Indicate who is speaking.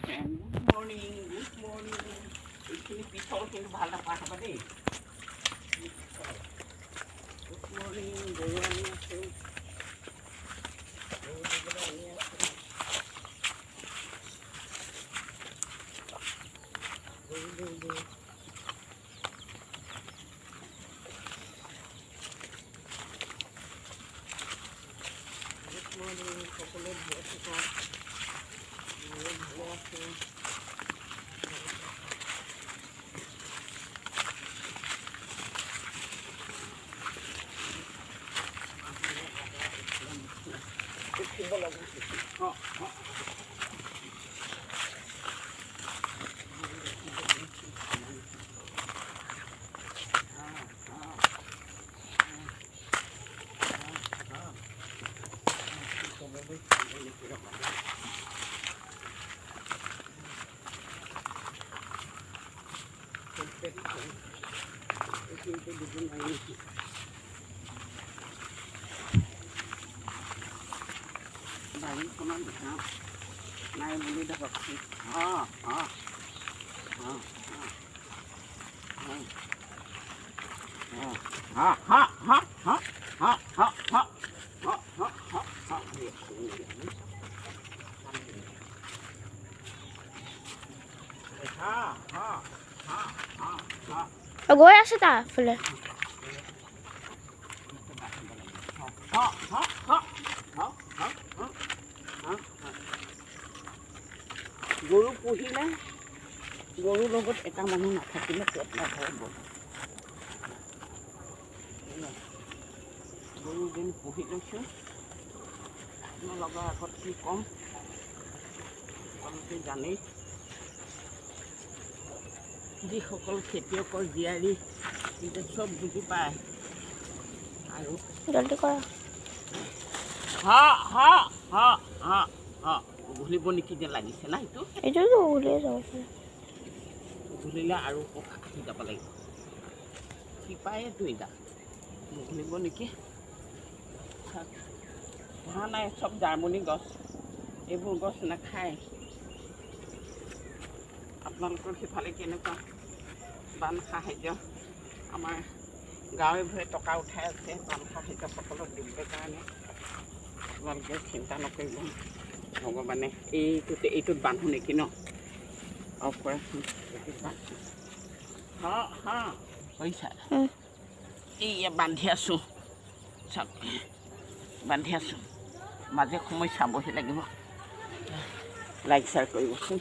Speaker 1: Good morning, good morning. Ini pisau কিন্তু ভাল নাপাবা দেই। Good morning, গৰু আনি আছো। Good morning, সকলোৱে ভালে থাকক। ভালে আছো। বাৰীখনত ঘাঁহ নাই বুলি ধৰকচোন।
Speaker 2: গৈ আছে তাৰফালে।
Speaker 1: গৰু পুহিলে গৰুৰ লগত এটা মানুহ নাথাকিলে পেট নভৰিব। গৰু যেন পুহি লৈছোঁ, আপোনালোকৰ আগত কি ক'ম সকলোকে জানেই। যিসকল খেতিয়কৰ জীয়াৰী কিন্তু চব বুজি পায়। আৰু
Speaker 2: জলদি কৰা।
Speaker 1: উঘলিব নেকি যে লাগিছে না এইটো।
Speaker 2: এইটোতো উলিয়াই যাব।
Speaker 1: উঘলিলে আৰু আহি যাব লাগিব। শিপায়েতো এতিয়া উঘলিব নেকি। ঘাঁহ নাই, চব জাৰ্মনি গছ। এইবোৰ গছ নাখায়। আপোনালোকৰ সিফালে কেনেকুৱা বান সাহাৰ্য? আমাৰ গাঁৱে ভূঞে টকা উঠাই আছে বান সাহাৰ্য সকলক দিবৰ কাৰণে। আপোনালোকে চিন্তা নকৰিব, ভগৱানে এইটোত বান্ধো নেকি ন? অফ কৰাচোন। হৈছে এইয়া বান্ধি আছোঁ, চাওক বান্ধি আছোঁ। মাজে সময় চাবহি লাগিব। লাইক শ্বেয়াৰ কৰিবচোন।